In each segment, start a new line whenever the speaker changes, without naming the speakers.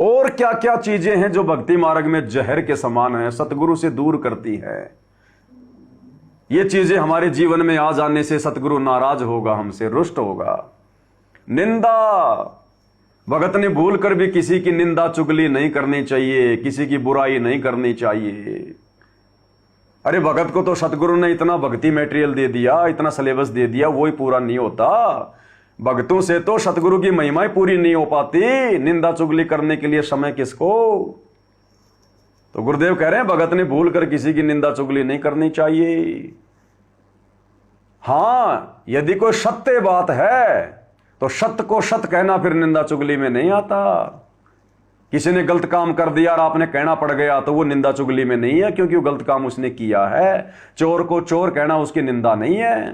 और क्या क्या चीजें हैं जो भक्ति मार्ग में जहर के समान है, सतगुरु से दूर करती है। ये चीजें हमारे जीवन में आ जाने से सतगुरु नाराज होगा, हमसे रुष्ट होगा। निंदा, भगत ने भूल कर भी किसी की निंदा चुगली नहीं करनी चाहिए, किसी की बुराई नहीं करनी चाहिए। अरे भगत को तो सतगुरु ने इतना भक्ति मटेरियल दे दिया, इतना सिलेबस दे दिया, वो ही पूरा नहीं होता। भक्तों से तो सतगुरु की महिमाएं पूरी नहीं हो पाती, निंदा चुगली करने के लिए समय किसको। तो गुरुदेव कह रहे हैं भगत ने भूल कर किसी की निंदा चुगली नहीं करनी चाहिए। हां, यदि कोई सत्य बात है तो सत्य को सत्य कहना फिर निंदा चुगली में नहीं आता। किसी ने गलत काम कर दिया और आपने कहना पड़ गया तो वो निंदा चुगली में नहीं है, क्योंकि वो गलत काम उसने किया है। चोर को चोर कहना उसकी निंदा नहीं है।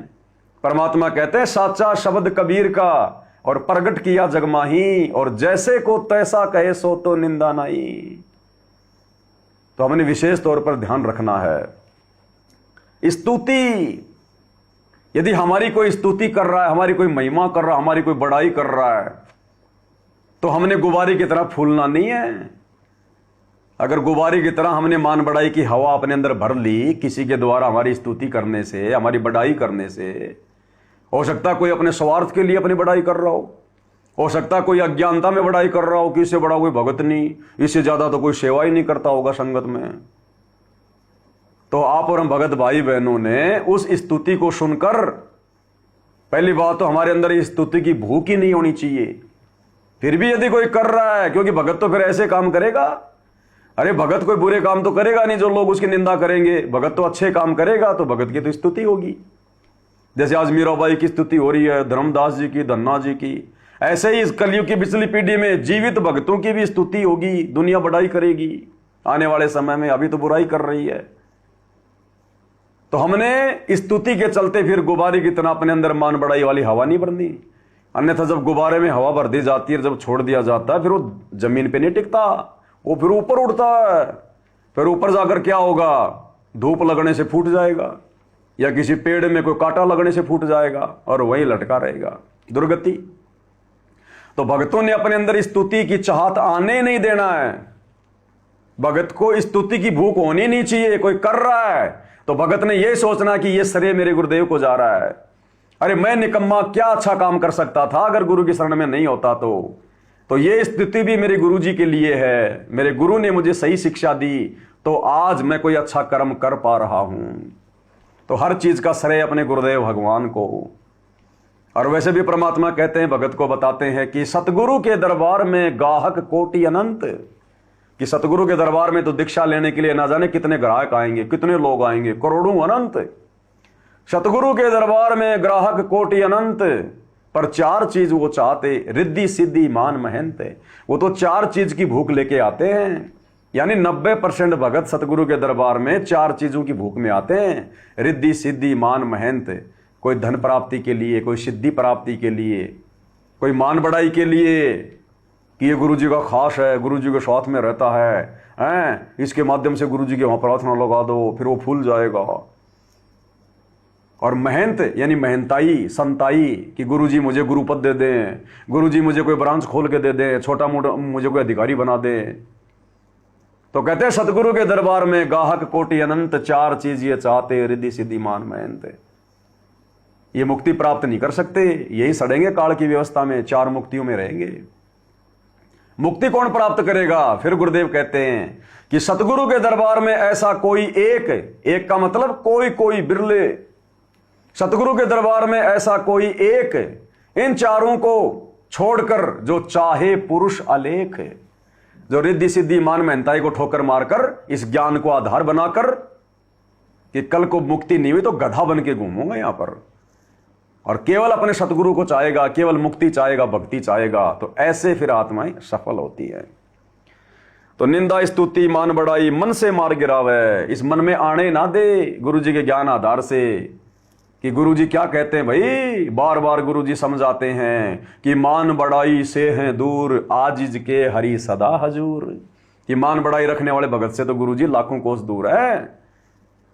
परमात्मा कहते हैं साचा शब्द कबीर का और प्रगट किया जगमाही, और जैसे को तैसा कहे सो तो निंदा नहीं। तो हमने विशेष तौर पर ध्यान रखना है। स्तुति, यदि हमारी कोई स्तुति कर रहा है, हमारी कोई महिमा कर रहा है, हमारी कोई बड़ाई कर रहा है, तो हमने गुब्बारे की तरह फूलना नहीं है। अगर गुब्बारे की तरह हमने मान बड़ाई की हवा अपने अंदर भर ली किसी के द्वारा हमारी स्तुति करने से, हमारी बड़ाई करने से, हो सकता कोई अपने स्वार्थ के लिए अपनी बड़ाई कर रहा हो सकता कोई अज्ञानता में बड़ाई कर रहा हो कि इससे बड़ा कोई भगत नहीं, इससे ज्यादा तो कोई सेवा ही नहीं करता होगा संगत में। तो आप और हम भगत भाई बहनों ने उस स्तुति को सुनकर, पहली बात तो हमारे अंदर इस स्तुति की भूख ही नहीं होनी चाहिए। फिर भी यदि कोई कर रहा है, क्योंकि भगत तो फिर ऐसे काम करेगा। अरे भगत कोई बुरे काम तो करेगा नहीं जो लोग उसकी निंदा करेंगे, भगत तो अच्छे काम करेगा, तो भगत की तो स्तुति होगी। जैसे आज मीराबाई की स्तुति हो रही है, धर्मदास जी की, धन्ना जी की, ऐसे ही इस कलयुग की पिछली पीढ़ी में जीवित भक्तों की भी स्तुति होगी। दुनिया बड़ाई करेगी आने वाले समय में, अभी तो बुराई कर रही है। तो हमने स्तुति के चलते फिर गुब्बारे की तरह अपने अंदर मान बड़ाई वाली हवा नहीं भरनी। अन्यथा जब गुब्बारे में हवा भर दी जाती है, जब छोड़ दिया जाता है, फिर वो जमीन पे नहीं टिकता, वो फिर ऊपर उड़ता है। फिर ऊपर जाकर क्या होगा, धूप लगने से फूट जाएगा, या किसी पेड़ में कोई कांटा लगने से फूट जाएगा और वहीं लटका रहेगा, दुर्गति। तो भक्तों ने अपने अंदर स्तुति की चाहत आने नहीं देना है। भगत को स्तुति की भूख होनी नहीं चाहिए। कोई कर रहा है तो भगत ने यह सोचना कि यह श्रेय मेरे गुरुदेव को जा रहा है। अरे मैं निकम्मा क्या अच्छा काम कर सकता था अगर गुरु की शरण में नहीं होता तो ये स्तुति भी मेरे गुरु जी के लिए है। मेरे गुरु ने मुझे सही शिक्षा दी तो आज मैं कोई अच्छा कर्म कर पा रहा हूं। तो हर चीज का श्रेय अपने गुरुदेव भगवान को। और वैसे भी परमात्मा कहते हैं, भगत को बताते हैं कि सतगुरु के दरबार में गाहक कोटि अनंत, कि सतगुरु के दरबार में तो दीक्षा लेने के लिए ना जाने कितने ग्राहक आएंगे, कितने लोग आएंगे, करोड़ों अनंत। सतगुरु के दरबार में ग्राहक कोटि अनंत, पर चार चीज वो चाहते, रिद्धि सिद्धि मान महंत। वो तो चार चीज की भूख लेके आते हैं। यानी 90% भगत सतगुरु के दरबार में चार चीजों की भूख में आते हैं, रिद्धि सिद्धि मान महंत। कोई धन प्राप्ति के लिए, कोई सिद्धि प्राप्ति के लिए, कोई मान बढ़ाई के लिए कि ये गुरु जी का खास है, गुरु जी के साथ में रहता है, इसके माध्यम से गुरु जी के वहां प्रार्थना लगा दो, फिर वो फूल जाएगा। और महंत यानी महंताई, संताई, कि गुरु जी मुझे गुरुपद दे दें, गुरु जी मुझे कोई ब्रांच खोल के दे दें, छोटा मोटा मुझे कोई अधिकारी बना दे। तो कहते हैं सतगुरु के दरबार में गाहक कोटि अनंत, चार चीज ये चाहते, रिद्धि सिद्धि मान महंत। ये मुक्ति प्राप्त नहीं कर सकते, यही सड़ेंगे काल की व्यवस्था में, चार मुक्तियों में रहेंगे। मुक्ति कौन प्राप्त करेगा? फिर गुरुदेव कहते हैं कि सतगुरु के दरबार में ऐसा कोई एक का मतलब कोई बिरले, सतगुरु के दरबार में ऐसा कोई एक, इन चारों को छोड़कर जो चाहे पुरुष अलेख, जो रिद्धि सिद्धि मान महंताई को ठोकर मारकर इस ज्ञान को आधार बनाकर कि कल को मुक्ति नहीं हुई तो गधा बन के घूमूंगा यहां पर, और केवल अपने सतगुरु को चाहेगा, केवल मुक्ति चाहेगा, भक्ति चाहेगा, तो ऐसे फिर आत्माएं सफल होती है। तो निंदा स्तुति मान बढ़ाई मन से मार गिरावे, इस मन में आने ना दे गुरु जी के ज्ञान आधार से कि गुरु जी क्या कहते हैं। भाई बार बार गुरु जी समझाते हैं कि मान बढ़ाई से हैं दूर, आजिज के हरि सदा हजूर। कि मान बढ़ाई रखने वाले भगत से तो गुरु जी लाखों कोस दूर है,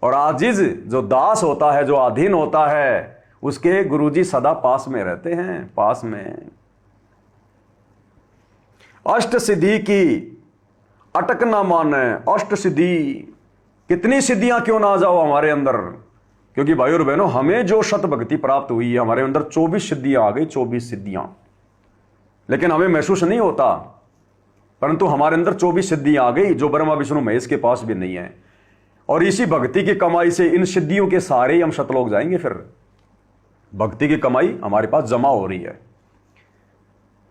और आजिज जो दास होता है, जो अधीन होता है, उसके गुरुजी सदा पास में रहते हैं, पास में। अष्ट सिद्धि की अटक ना माने। अष्ट सिद्धि, कितनी सिद्धियां क्यों ना आ जाओ हमारे अंदर, क्योंकि भाई और बहनों हमें जो शत भक्ति प्राप्त हुई है, हमारे अंदर 24 सिद्धियां आ गई, 24 सिद्धियां। लेकिन हमें महसूस नहीं होता, परंतु हमारे अंदर 24 सिद्धियां आ गई जो ब्रह्मा विष्णु महेश के पास भी नहीं है। और इसी भक्ति की कमाई से, इन सिद्धियों के सहारे ही हम शतलोक जाएंगे। फिर भक्ति की कमाई हमारे पास जमा हो रही है।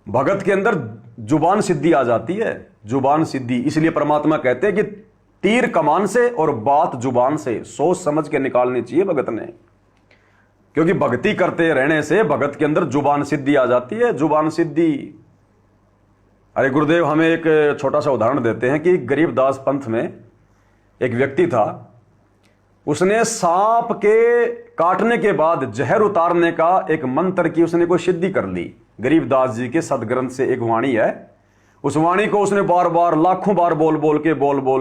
भगत के अंदर जुबान सिद्धि आ जाती है, जुबान सिद्धि। इसलिए परमात्मा कहते हैं कि तीर कमान से और बात जुबान से सोच समझ के निकालनी चाहिए भगत ने, क्योंकि भक्ति करते रहने से भगत के अंदर जुबान सिद्धि आ जाती है, जुबान सिद्धि। अरे गुरुदेव हमें एक छोटा सा उदाहरण देते हैं कि गरीबदास पंथ में एक व्यक्ति था, उसने सांप के काटने के बाद जहर उतारने का एक मंत्र की उसने कोई सिद्धि कर ली। गरीबदास जी के सदग्रंथ से एक वाणी है, उस वाणी को उसने बार बार लाखों बार बोल बोल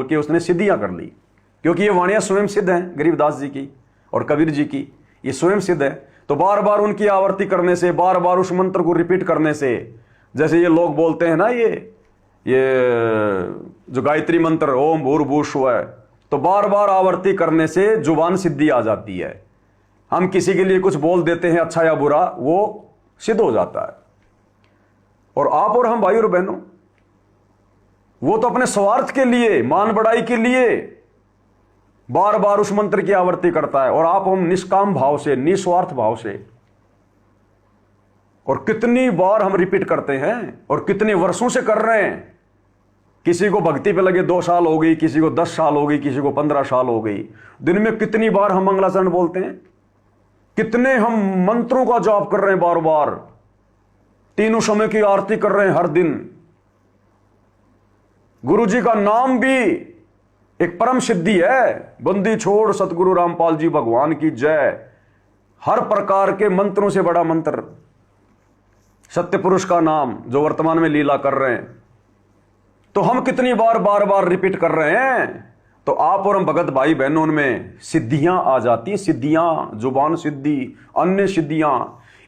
के उसने सिद्धियां कर ली, क्योंकि ये वाणियां स्वयं सिद्ध हैं गरीबदास जी की और कबीर जी की, ये स्वयं सिद्ध है। तो बार बार उनकी आवर्ती करने से, बार बार उस मंत्र को रिपीट करने से, जैसे ये लोग बोलते हैं ना, ये जो गायत्री मंत्र ओम भूर्भुवस्सुवः, तो बार बार आवर्ती करने से जुबान सिद्धि आ जाती है। हम किसी के लिए कुछ बोल देते हैं अच्छा या बुरा, वो सिद्ध हो जाता है। और आप और हम भाई और बहनों, वो तो अपने स्वार्थ के लिए, मान बढ़ाई के लिए बार बार उस मंत्र की आवर्ती करता है, और आप हम निष्काम भाव से, निस्वार्थ भाव से। और कितनी बार हम रिपीट करते हैं और कितने वर्षों से कर रहे हैं। किसी को भक्ति पे लगे 2 साल हो गई, किसी को 10 साल हो गई, किसी को 15 साल हो गई। दिन में कितनी बार हम मंगलाचरण बोलते हैं, कितने हम मंत्रों का जाप कर रहे हैं बार बार, तीनों समय की आरती कर रहे हैं हर दिन। गुरु जी का नाम भी एक परम सिद्धि है। बंदी छोड़ सतगुरु रामपाल जी भगवान की जय। हर प्रकार के मंत्रों से बड़ा मंत्र सत्य पुरुष का नाम, जो वर्तमान में लीला कर रहे हैं। तो हम कितनी बार बार रिपीट कर रहे हैं। तो आप और हम भगत भाई बहनों में सिद्धियां आ जाती हैं, सिद्धियां, जुबान सिद्धि, अन्य सिद्धियां।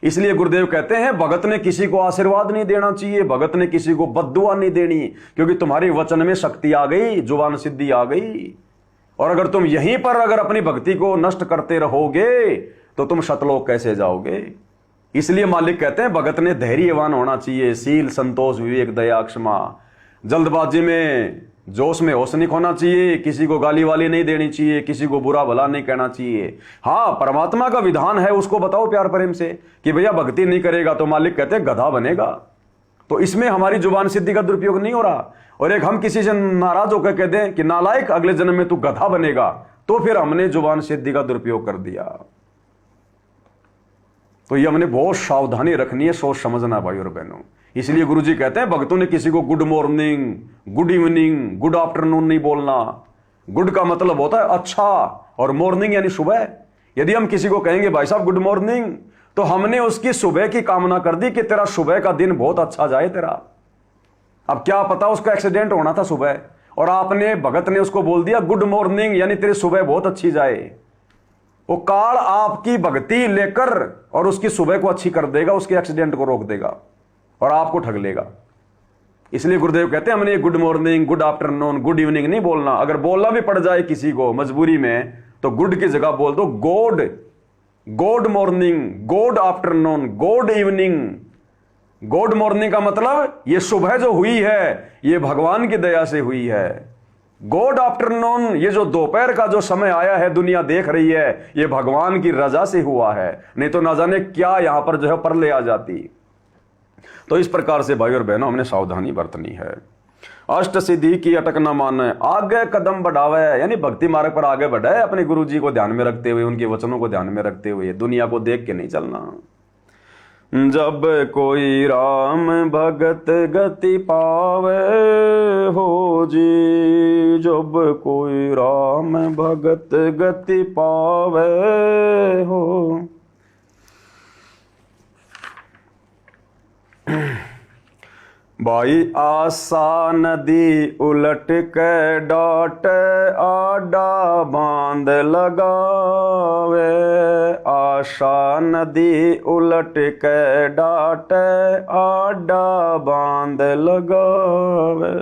इसलिए गुरुदेव कहते हैं भगत ने किसी को आशीर्वाद नहीं देना चाहिए, भगत ने किसी को बद्दुआ नहीं देनी, क्योंकि तुम्हारे वचन में शक्ति आ गई, जुबान सिद्धि आ गई। और अगर तुम यहीं पर अगर अपनी भक्ति को नष्ट करते रहोगे तो तुम शतलोक कैसे जाओगे। इसलिए मालिक कहते हैं भगत ने धैर्यवान होना चाहिए, शील संतोष विवेक दया क्षमा। जल्दबाजी में जोश में होश नहीं खोना चाहिए, किसी को गाली वाली नहीं देनी चाहिए, किसी को बुरा भला नहीं कहना चाहिए। हाँ, परमात्मा का विधान है, उसको बताओ प्यार प्रेम से कि भैया भक्ति नहीं करेगा तो मालिक कहते हैं गधा बनेगा। तो इसमें हमारी जुबान सिद्धि का दुरुपयोग नहीं हो रहा। और एक हम किसी से नाराज होकर कह दें कि नालायक अगले जन्म में तू गधा बनेगा, तो फिर हमने जुबान सिद्धि का दुरुपयोग कर दिया। तो ये हमने बहुत सावधानी रखनी है, सोच समझना भाई और बहनों। इसलिए गुरुजी कहते हैं भक्तों ने किसी को good morning, good evening, good afternoon नहीं बोलना। गुड का मतलब होता है अच्छा, और मॉर्निंग यानी सुबह। यदि हम किसी को कहेंगे भाई साहब गुड मॉर्निंग, तो हमने उसकी सुबह की कामना कर दी कि तेरा सुबह का दिन बहुत अच्छा जाए तेरा। अब क्या पता उसका एक्सीडेंट होना था सुबह, और आपने भगत ने उसको बोल दिया गुड मॉर्निंग यानी तेरी सुबह बहुत अच्छी जाए। वो काल आपकी भक्ति लेकर और उसकी सुबह को अच्छी कर देगा, उसके एक्सीडेंट को रोक देगा और आपको ठग लेगा। इसलिए गुरुदेव कहते हैं हमने good morning, good afternoon, good evening नहीं बोलना। अगर बोलना भी पड़ जाए किसी को मजबूरी में, तो गुड की जगह बोल दो God, God morning, God afternoon, God evening. God morning का मतलब ये सुबह जो हुई है ये भगवान की दया से हुई है। गॉड आफ्टरनून, ये जो दोपहर का जो समय आया है दुनिया देख रही है, ये भगवान की रजा से हुआ है, नहीं तो ना जाने क्या यहां पर जो है परले आ जाती। तो इस प्रकार से भाई और बहनों हमने सावधानी बरतनी है। अष्ट सिद्धि की अटक न माने, आगे कदम बढ़ावे, यानी भक्ति मार्ग पर आगे बढ़े, अपने गुरु जी को ध्यान में रखते हुए, उनके वचनों को ध्यान में रखते हुए, दुनिया को देख के नहीं चलना। जब कोई राम भगत गति पावे हो जी, जब कोई राम भगत गति पावे हो। भाई आशा नदी उलट के डाट आडा बांध लगावे, आशा नदी उलट के डाट आडा बांध लगावे।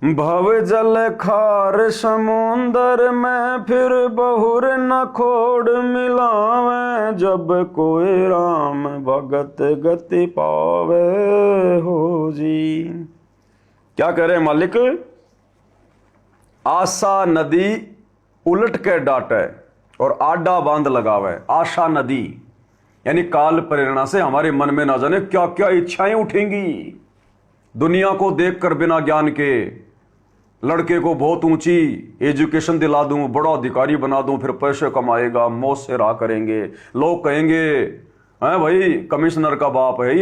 भव जल खार समुंदर में फिर बहुर न खोड़ मिलावे, जब कोई राम भगत गति पावे हो जी। क्या कह रहे मालिक? आशा नदी उलट के डाटे और आडा बांध लगावे। आशा नदी यानी काल प्रेरणा से हमारे मन में ना जाने क्या क्या इच्छाएं उठेंगी। दुनिया को देखकर बिना ज्ञान के लड़के को बहुत ऊंची एजुकेशन दिला दूं, बड़ा अधिकारी बना दूं, फिर पैसे कमाएगा, मौज से रहा करेंगे। लोग कहेंगे हैं भाई कमिश्नर का बाप है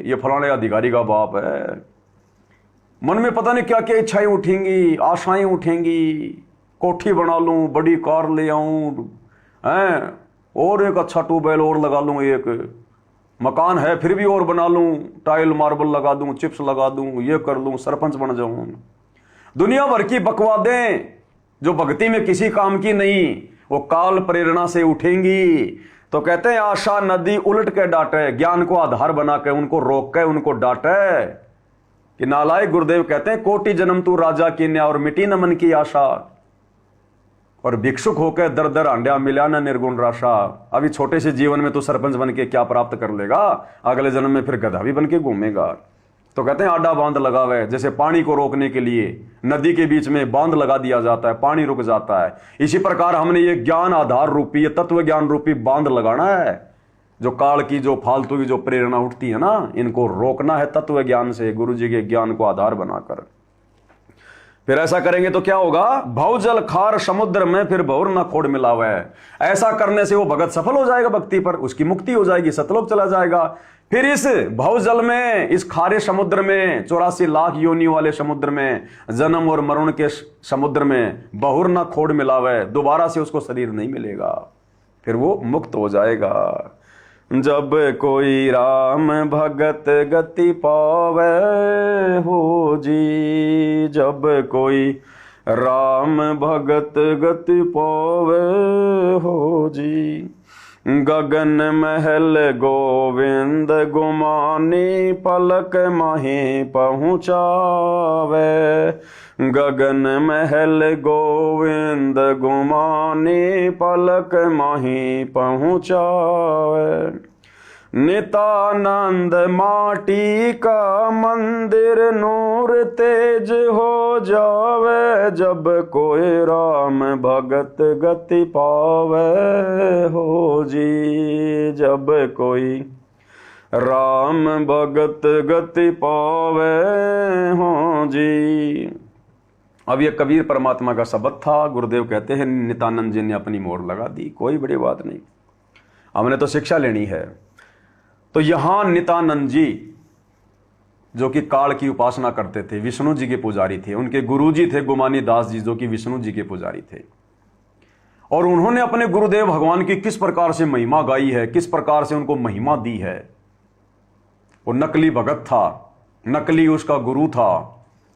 ये फलाने अधिकारी का बाप है। मन में पता नहीं क्या क्या इच्छाएं उठेंगी, आशाएं उठेंगी। कोठी बना लूं, बड़ी कार ले आऊं, हैं और एक अच्छा ट्यूबवेल और लगा लूं, एक मकान है फिर भी और बना लूं, टाइल मार्बल लगा दूं, चिप्स लगा दूं, ये कर लूं, सरपंच बन जाऊं। दुनिया भर की बकवादें जो भक्ति में किसी काम की नहीं, वो काल प्रेरणा से उठेंगी। तो कहते हैं आशा नदी उलट के डांटे, ज्ञान को आधार बना के उनको रोक के उनको डांटे कि नालायक। गुरुदेव कहते हैं कोटि जन्म तू राजा की न्या और मिटी न मन की आशा, और भिक्षुक होकर दर दर हांडिया मिला न निर्गुण राशा। अभी छोटे से जीवन में तू सरपंच बन के क्या प्राप्त कर लेगा, अगले जन्म में फिर गधा भी बन के घूमेगा। तो कहते हैं आडा बांध लगावे, जैसे पानी को रोकने के लिए नदी के बीच में बांध लगा दिया जाता है, पानी रुक जाता है। इसी प्रकार हमने ये ज्ञान आधार रूपी, ये तत्व ज्ञान रूपी बांध लगाना है। जो काल की जो फालतू की जो प्रेरणा उठती है ना, इनको रोकना है तत्व ज्ञान से, गुरु जी के ज्ञान को आधार बनाकर। फिर ऐसा करेंगे तो क्या होगा? भव जल खार समुद्र में फिर भौर न खोड़ मिलावे। ऐसा करने से वो भगत सफल हो जाएगा भक्ति पर, उसकी मुक्ति हो जाएगी, सतलोक चला जाएगा। फिर इस भव जल में, इस खारे समुद्र में, 84 लाख योनि वाले समुद्र में, जन्म और मरण के समुद्र में बहुर न खोड़ मिलावे, दोबारा से उसको शरीर नहीं मिलेगा, फिर वो मुक्त हो जाएगा। जब कोई राम भगत गति पावे हो जी, जब कोई राम भगत गति पावे हो जी। गगन महल गोविंद गुमानी पलक माही पहुँचावे, गगन महल गोविंद गुमानी पलक माही पहुँचावे। नितानंद माटी का मंदिर नूर तेज हो जावे, जब कोई राम भगत गति पावे हो जी, जब कोई राम भगत गति पावे हो जी। अब ये कबीर परमात्मा का शब्द था। गुरुदेव कहते हैं नित्यानंद जी ने अपनी मोहर लगा दी, कोई बड़ी बात नहीं, हमने तो शिक्षा लेनी है। तो यहां नित्यानंद जी जो कि काल की उपासना करते थे, विष्णु जी के पुजारी थे, उनके गुरुजी थे गुमानी दास जी जो कि विष्णु जी के पुजारी थे, और उन्होंने अपने गुरुदेव भगवान की किस प्रकार से महिमा गाई है, किस प्रकार से उनको महिमा दी है। वो नकली भगत था, नकली उसका गुरु था,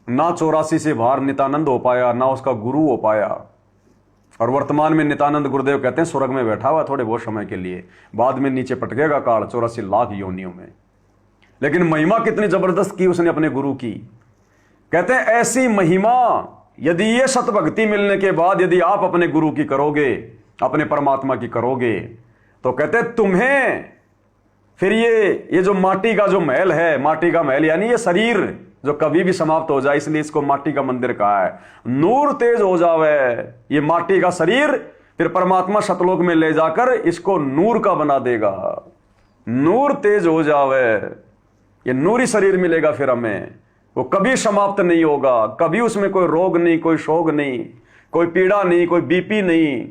ना 84 से बाहर नित्यानंद हो पाया, ना उसका गुरु हो पाया। और वर्तमान में नित्यानंद गुरुदेव कहते हैं स्वर्ग में बैठा हुआ थोड़े बहुत समय के लिए, बाद में नीचे पटकेगा काल 84 लाख योनियों में। लेकिन महिमा कितनी जबरदस्त की उसने अपने गुरु की। कहते हैं ऐसी महिमा यदि ये सतभक्ति मिलने के बाद यदि आप अपने गुरु की करोगे, अपने परमात्मा की करोगे, तो कहते हैं तुम्हें फिर ये जो माटी का जो महल है, माटी का महल यानी ये शरीर जो कभी भी समाप्त हो जाए, इसलिए इसको माटी का मंदिर कहा है। नूर तेज हो जावे, ये माटी का शरीर फिर परमात्मा सतलोक में ले जाकर इसको नूर का बना देगा। नूर तेज हो जावे, ये नूरी शरीर मिलेगा फिर हमें, वो कभी समाप्त नहीं होगा, कभी उसमें कोई रोग नहीं, कोई शोक नहीं, कोई पीड़ा नहीं, कोई बीपी नहीं।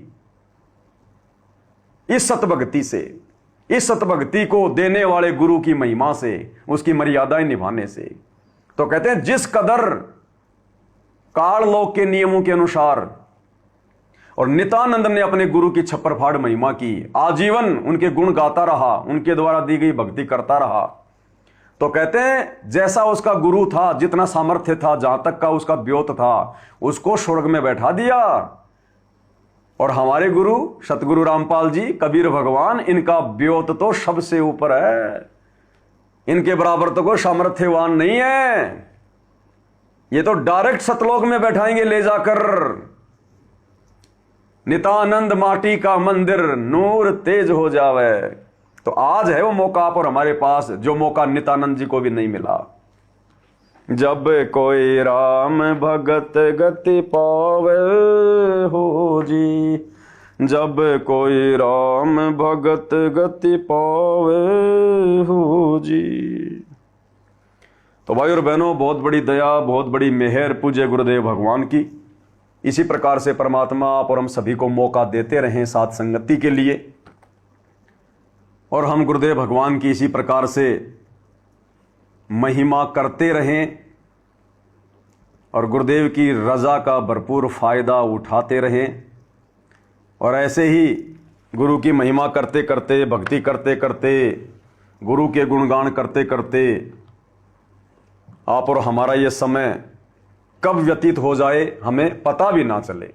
इस सतभक्ति से, इस सतभक्ति को देने वाले गुरु की महिमा से, उसकी मर्यादाएं निभाने से। तो कहते हैं जिस कदर काल लोक के नियमों के अनुसार और नित्यानंद ने अपने गुरु की छप्पर फाड़ महिमा की, आजीवन उनके गुण गाता रहा, उनके द्वारा दी गई भक्ति करता रहा, तो कहते हैं जैसा उसका गुरु था, जितना सामर्थ्य था, जहां तक का उसका ब्योत था, उसको स्वर्ग में बैठा दिया। और हमारे गुरु सतगुरु रामपाल जी, कबीर भगवान, इनका ब्योत तो सबसे ऊपर है। इनके बराबर तो कोई सामर्थ्यवान नहीं है। ये तो डायरेक्ट सतलोक में बैठाएंगे ले जाकर। नितानंद माटी का मंदिर, नूर तेज हो जावे। तो आज है वो मौका आप और हमारे पास, जो मौका नित्यानंद जी को भी नहीं मिला। जब कोई राम भगत गति पावे हो जी, जब कोई राम भगत गति पावे हो जी। तो भाई और बहनों, बहुत बड़ी दया, बहुत बड़ी मेहर पूज्य गुरुदेव भगवान की। इसी प्रकार से परमात्मा आप और हम सभी को मौका देते रहें साथ संगति के लिए, और हम गुरुदेव भगवान की इसी प्रकार से महिमा करते रहें और गुरुदेव की रजा का भरपूर फायदा उठाते रहें। और ऐसे ही गुरु की महिमा करते करते, भक्ति करते करते, गुरु के गुणगान करते करते आप और हमारा ये समय कब व्यतीत हो जाए हमें पता भी ना चले,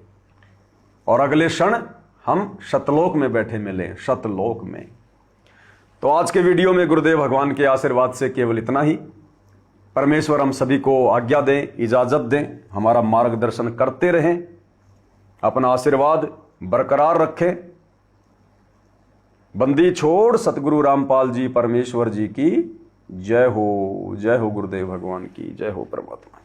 और अगले क्षण हम सतलोक में बैठे मिले, सतलोक में। तो आज के वीडियो में गुरुदेव भगवान के आशीर्वाद से केवल इतना ही। परमेश्वर हम सभी को आज्ञा दें, इजाजत दें, हमारा मार्गदर्शन करते रहें, अपना आशीर्वाद बरकरार रखें। बंदी छोड़ सतगुरु रामपाल जी परमेश्वर जी की जय हो। जय हो गुरुदेव भगवान की, जय हो परमात्मा।